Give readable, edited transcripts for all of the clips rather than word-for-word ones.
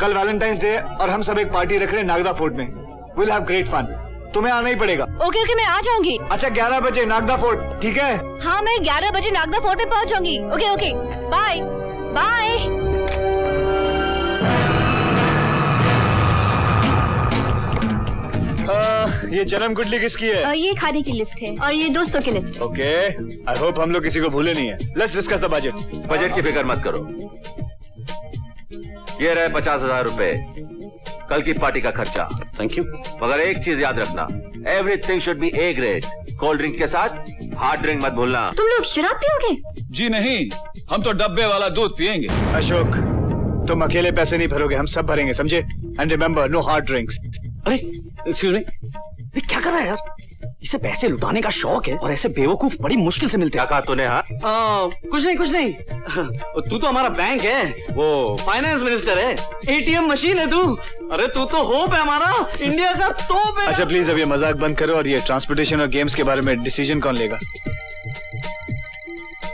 कल Valentine's day और हम सब एक पार्टी रख रहे हैं नागदा फोर्ट में। Will have great fun. तुम्हें आना ही पड़ेगा। ओके ओके, मैं आ जाऊंगी। अच्छा 11 बजे नागदा फोर्ट, ठीक है? हाँ, मैं 11 बजे नागदा फोर्ट में पहुंच जाऊंगी। Okay okay, bye bye. ये जन्म गुडली किसकी है? ये खाने की लिस्ट है और ये दोस्तों की लिस्ट। ओके, आई होप हम लोग किसी को भूले नहीं है। Let's discuss the budget. Budget की फिक्र मत करो, ये रहे 50,000 रुपए कल की पार्टी का खर्चा। Thank you. मगर एक चीज याद रखना, everything should be A grade. Cold drink के साथ हार्ड ड्रिंक मत भूलना। तुम लोग शराब पियोगे? जी नहीं, हम तो डब्बे वाला दूध पियेंगे। अशोक, तुम अकेले पैसे नहीं भरोगे, हम सब भरेंगे, समझे? And remember, no hard drinks. अरे एक्सक्यूज मी, ये क्या कर रहा है यार? इसे पैसे लुटाने का शौक है और ऐसे बेवकूफ बड़ी मुश्किल से मिलते क्या हैं। कहा तूने? हाँ, कुछ नहीं। तू तो हमारा बैंक है, वो फाइनेंस मिनिस्टर है, एटीएम मशीन है तू। अरे तू तो होप है हमारा, इंडिया का तोप है। अच्छा प्लीज अब ये मजाक बंद करो और ये ट्रांसपोर्टेशन और गेम्स के बारे में डिसीजन कौन लेगा?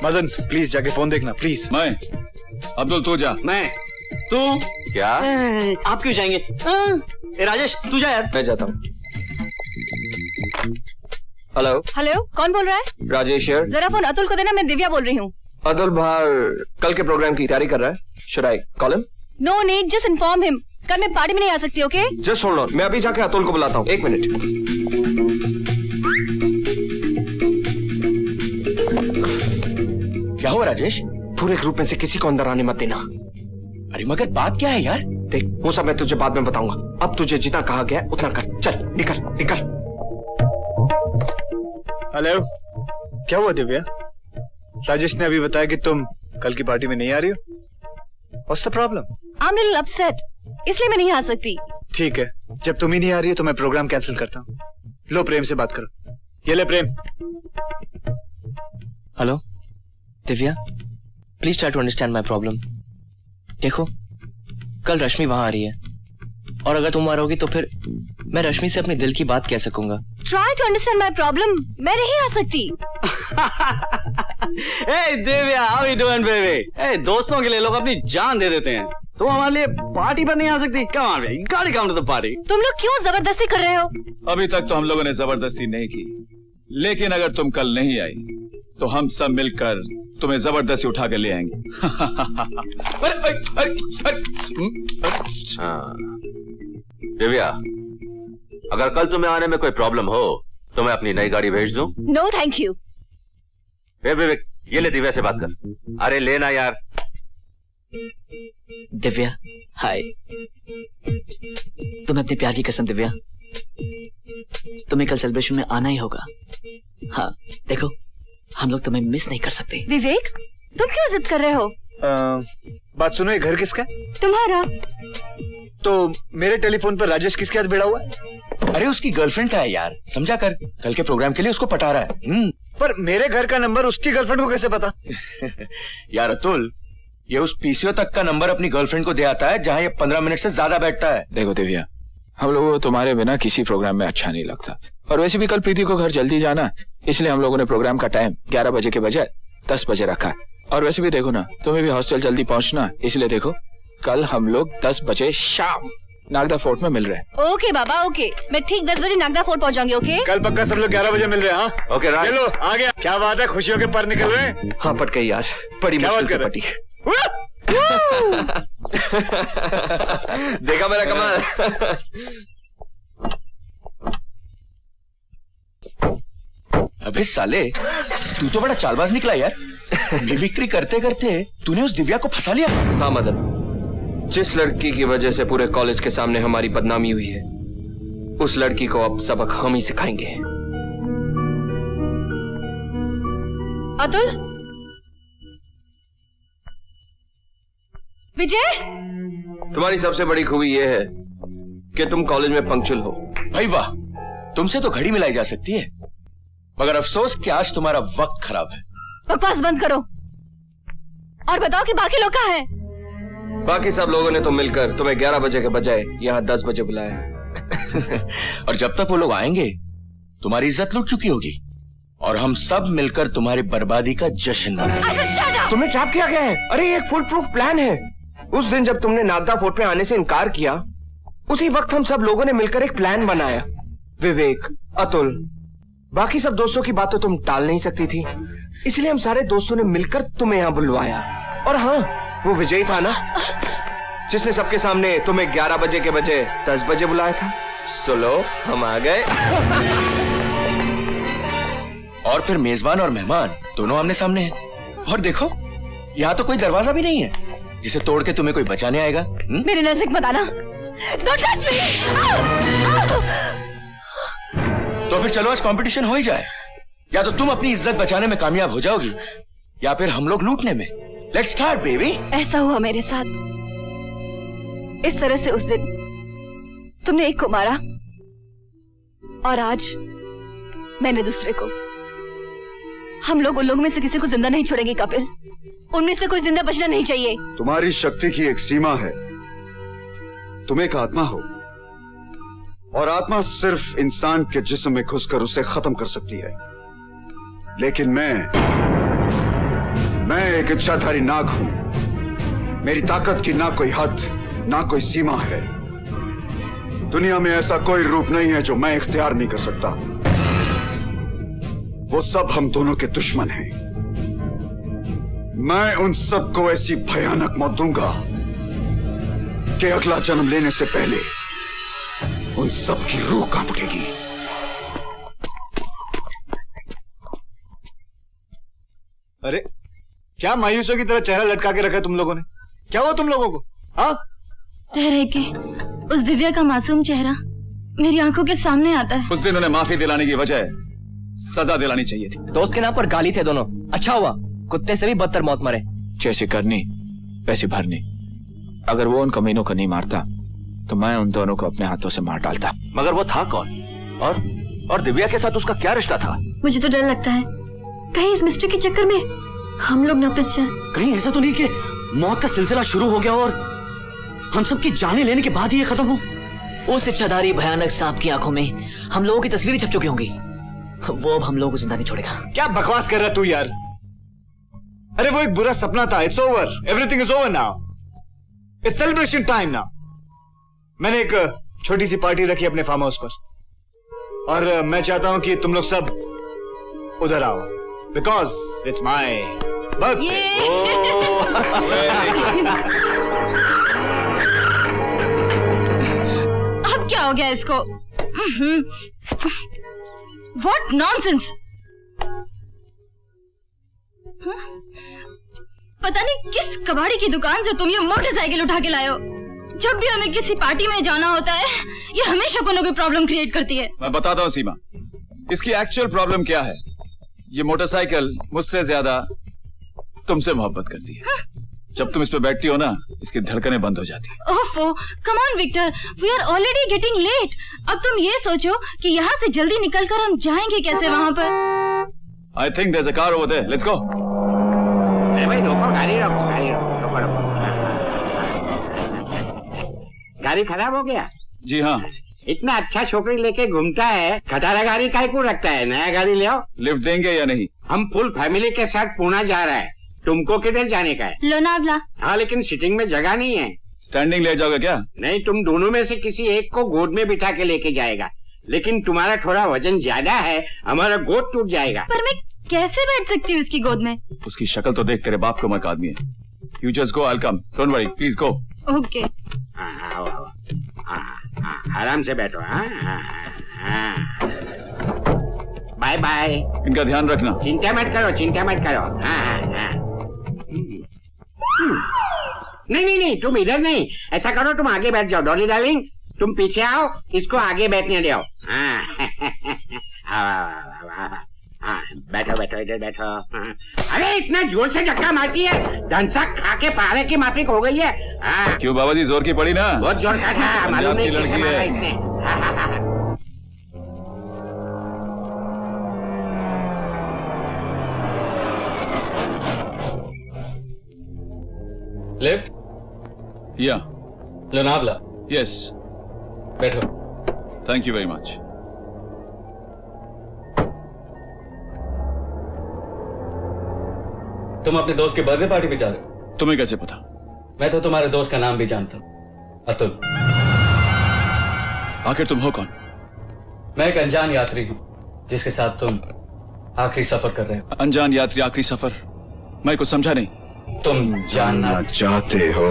मदन प्लीज जाके फोन देखना प्लीज। मैं, अब्दुल तू जा। मैं, तू क्या? आप क्यों जाएंगे? ए राजेश तू जा यार। मैं जाता हूँ। हेलो हेलो, कौन बोल रहा है? राजेश यार। जरा फोन अतुल को देना, मैं दिव्या बोल रही हूँ। अतुल बाहर कल के प्रोग्राम की तैयारी कर रहा है। Should I call him? No need, just inform him. कल मैं पार्टी में नहीं आ सकती। ओके जस्ट होल्ड ऑन, मैं अभी जाके अतुल को बुलाता हूँ। 1 मिनट। क्या हुआ राजेश? पूरे ग्रुप में से किसी को अंदर आने मत देना। अरे मगर बात क्या है यार? देख वो सब मैं तुझे बाद में बताऊंगा, अब तुझे जितना कहा गया उतना कर। चल निकल निकल। हेलो, क्या हुआ दिव्या? राजेश ने अभी बताया कि तुम कल की पार्टी में नहीं आ रही हो। What's the problem? I'm little upset, इसलिए मैं नहीं आ सकती। ठीक है, जब तुम ही नहीं आ रही हो तो मैं प्रोग्राम कैंसिल करता हूँ। लो प्रेम से बात करो। ये ले Prem. Hello Divya, please try to understand my problem. देखो कल रश्मि वहां आ रही है और अगर तुम आ रहोगी तो फिर मैं रश्मि से अपने दिल की बात कह सकूंगा। Try to understand my problem, मैं नहीं आ सकती। Hey Divya, how you doing baby? ए दोस्तों के लिए लोग अपनी जान दे देते हैं, तुम हमारे लिए पार्टी पर नहीं आ सकती? कम ऑन बेबी, गाड़ी कम टू द पार्टी। तुम लोग क्यों जबरदस्ती कर रहे हो? अभी तक तो हम लोगों ने जबरदस्ती नहीं की, लेकिन अगर तुम कल नहीं आई तो हम सब मिलकर तुम्हें जबरदस्ती उठा के ले आएंगे। दिव्या, अगर कल तुम्हें आने में कोई प्रॉब्लम हो तो मैं अपनी नई गाड़ी भेज दूं? No thank you. विवेक, ये ले दिव्या से बात कर। अरे लेना यार। दिव्या हाय, तुम्हें अपने प्यार की कसम दिव्या, तुम्हें कल सेलिब्रेशन में आना ही होगा। हाँ देखो, हम लोग तुम्हें मिस नहीं कर सकते। विवेक, तुम क्यों जिद कर रहे हो? बात सुनो, ये घर किसका है? तुम्हारा। तो मेरे टेलीफोन पर राजेश किसके हाथ भिड़ा हुआ है? अरे उसकी गर्लफ्रेंड का है यार, समझा कर। कल के प्रोग्राम के लिए उसको पटा रहा है। पर मेरे घर का नंबर उसकी गर्लफ्रेंड को कैसे पता? यार अतुल, ये उस पीसीओ तक का नंबर अपनी गर्लफ्रेंड को दे आता है जहाँ ये 15 मिनट से ज्यादा बैठता है। देखो दिव्या, हम लोगों को तुम्हारे बिना किसी प्रोग्राम में अच्छा नहीं लगता, और वैसे भी कल प्रीति को घर जल्दी जाना, इसलिए हम लोगों ने प्रोग्राम का टाइम 11 बजे के बजाय 10 बजे रखा। और वैसे भी देखो ना, तुम्हें भी हॉस्टल जल्दी पहुंचना, इसलिए देखो कल हम लोग 10 बजे शाम नागदा फोर्ट में मिल रहे हैं। ओके बाबा, ओके, मैं ठीक 10 बजे नागदा फोर्ट पहुंच जाऊंगी। ओके कल पक्का सब लोग 11 बजे मिल रहे हैं। हाँ ओके राइट। चलो आ गया। क्या बात है, खुशियों के पर निकल रहे हैं? हाँ पट गई यार, बड़ी मुश्किल से पटी। देखा मेरा कमाल? अबे साले, तू तो बड़ा चालबाज निकला यार। मिमिक्री करते करते तूने उस दिव्या को फंसा लिया। हाँ मदन, जिस लड़की की वजह से पूरे कॉलेज के सामने हमारी बदनामी हुई है, उस लड़की को अब सबक हम ही सिखाएंगे। अतुल, विजय, तुम्हारी सबसे बड़ी खूबी यह है कि तुम कॉलेज में पंक्चुअल हो। भाई वाह, तुमसे तो घड़ी मिलाई जा सकती है, मगर अफसोस कि आज तुम्हारा वक्त खराब है। बकवास बंद करो और बताओ कि बाकी लोग कहाँ हैं? बाकी सब लोगों ने तो मिलकर तुम्हें 11 बजे के बजाय यहाँ 10 बजे बुलाया। और जब तक वो लोग आएंगे तुम्हारी इज्जत लुट चुकी होगी और हम सब मिलकर तुम्हारी बर्बादी का जश्न मनाएंगे। तुम्हें ट्रैप किया गया है। अरे एक फुल प्रूफ प्लान है। उस दिन जब तुमने नागदा फोर्ट पे आने से इनकार किया, उसी वक्त हम सब लोगों ने मिलकर एक प्लान बनाया। विवेक, अतुल, बाकी सब दोस्तों की बात तो तुम टाल नहीं सकती थी, इसलिए हम सारे दोस्तों ने मिलकर तुम्हें यहाँ बुलवाया। और हाँ, वो विजय था ना, जिसने सबके सामने तुम्हें 11 बजे के बजे 10 बजे बुलाया था। सुनो, हम आ गए। और फिर मेजबान और मेहमान दोनों आमने सामने हैं। और देखो, यहाँ तो कोई दरवाजा भी नहीं है जिसे तोड़ के तुम्हें कोई बचाने आएगा। मेरे नजदीक मत आना। Don't touch me! तो फिर चलो आज कंपटीशन हो ही जाए। या तो तुम अपनी इज्जत बचाने में कामयाब हो जाओगी, या फिर हम लोग लूटने में। Let's start baby. ऐसा हुआ मेरे साथ। इस तरह से उस दिन तुमने एक को मारा और आज मैंने दूसरे को। हम लोग उन लोगों में से किसी को जिंदा नहीं छोड़ेंगे कपिल। उनमें से कोई जिंदा बचना नहीं चाहिए। तुम्हारी शक्ति की एक सीमा है। तुम एक आत्मा हो और आत्मा सिर्फ इंसान के जिस्म में घुसकर उसे खत्म कर सकती है। लेकिन मैं एक इच्छाधारी नाग हूं। मेरी ताकत की ना कोई हद, ना कोई सीमा है। दुनिया में ऐसा कोई रूप नहीं है जो मैं इख्तियार नहीं कर सकता। वो सब हम दोनों के दुश्मन हैं। मैं उन सबको ऐसी भयानक मौत दूंगा कि अगला जन्म लेने से पहले उन सब की रूह कांप उठेगी। अरे क्या मायूसों की तरह चेहरा लटका के रखा है तुम लोगों ने? क्या हुआ तुम लोगों को? हाँ, रह रह के उस दिव्या का मासूम चेहरा मेरी आंखों के सामने आता है। उस दिन उन्हें माफी दिलाने की बजाय सजा दिलानी चाहिए थी। दोस्त के नाम पर गाली थे दोनों। अच्छा हुआ कुत्ते से भी बदतर मौत मरे। जैसे करनी वैसे भरनी। अगर वो उन कमीनों को नहीं मारता तो मैं उन दोनों को अपने हाथों से मार डालता। मगर वो था कौन? और दिव्या के साथ उसका क्या रिश्ता था? मुझे तो डर लगता है कहीं इस मिस्ट्री के चक्कर में हम लोग न फंस जाएं। कहीं ऐसा तो नहीं कि मौत का सिलसिला शुरू हो गया और हम सबकी जाने लेने के बाद ही ये खत्म हो। उस इच्छाधारी भयानक सांप की आंखों में हम लोगों की तस्वीरें छप चुकी होंगी। वो अब हम लोगों को जिंदा नहीं छोड़ेगा। क्या बकवास कर रहा तू यार? अरे वो एक बुरा सपना था। It's over, everything is over now. It's celebration time now. मैंने एक छोटी सी पार्टी रखी अपने फार्म हाउस पर और मैं चाहता हूं कि तुम लोग सब उधर आओ बिकॉज इट्स माई बर्थडे। अब क्या हो गया इसको? What nonsense! पता नहीं किस कबाड़ी की दुकान से तुम ये मोटरसाइकिल उठा के लाए हो। जब भी हमें किसी पार्टी में जाना होता है ये हमेशा कोई ना कोई प्रॉब्लम क्रिएट करती है। मैं बताता हूँ सीमा, इसकी एक्चुअल प्रॉब्लम क्या है। ये मोटरसाइकिल मुझसे ज्यादा तुमसे मोहब्बत करती है। जब तुम इस पे बैठती हो ना, इसकी धड़कनें बंद हो जाती है। ओफो, come on Victor, we are already getting late. अब तुम ये सोचो कि यहाँ से जल्दी निकलकर हम जाएंगे कैसे वहाँ पर? I think there is a car over there, let's go. भाई रोको, गाड़ी रोको, गाड़ी रोको, रोको। गाड़ी खराब हो गया? जी हाँ। इतना अच्छा छोकरी लेके घूमता है, खटारा गाड़ी काहे को रखता है? नया गाड़ी ले आओ। लिफ्ट देंगे या नहीं? हम फुल फैमिली के साथ पुणे जा रहा है। तुमको किधर जाने का है? लोनावला। हाँ, लेकिन सिटिंग में जगह नहीं है। स्टैंडिंग ले जाओगे क्या? नहीं, तुम दोनों में से किसी एक को गोद में बिठा के लेके जाएगा। लेकिन तुम्हारा थोड़ा वजन ज्यादा है, हमारा गोद टूट जाएगा। पर मैं कैसे बैठ सकती हूँ उसकी गोद में? उसकी शक्ल तो देख, तेरे बाप की उम्र का आदमी है। You just go, I will come, don't worry, please go. Okay. आओ, आओ। आराम से बैठो। Bye bye. इनका ध्यान रखना। चिंता मत करो, चिंता मत करो। नहीं नहीं नहीं, तुम इधर नहीं, ऐसा करो तुम आगे बैठ जाओ। डॉली डार्लिंग, तुम पीछे आओ, इसको आगे बैठने दो। बैठो बैठो, इधर बैठो। अरे इतना जोर से धक्का मारती है, धनसा खा के पारे की माफिक हो गई है। क्यों बाबा जी, जोर की पड़ी ना? बहुत जोर का था, मालूम नहीं कैसे मारा इसने। लिफ्ट या लोनावला। यस, बैठो। Thank you very much. तुम अपने दोस्त के बर्थडे पार्टी पे जा रहे हो? तुम्हें कैसे पता? मैं तो तुम्हारे दोस्त का नाम भी जानता हूँ, अतुल। आखिर तुम हो कौन? मैं एक अनजान यात्री हूँ जिसके साथ तुम आखिरी सफर कर रहे हो। अनजान यात्री आखिरी सफर? मैं कुछ समझा नहीं। तुम जानना चाहते हो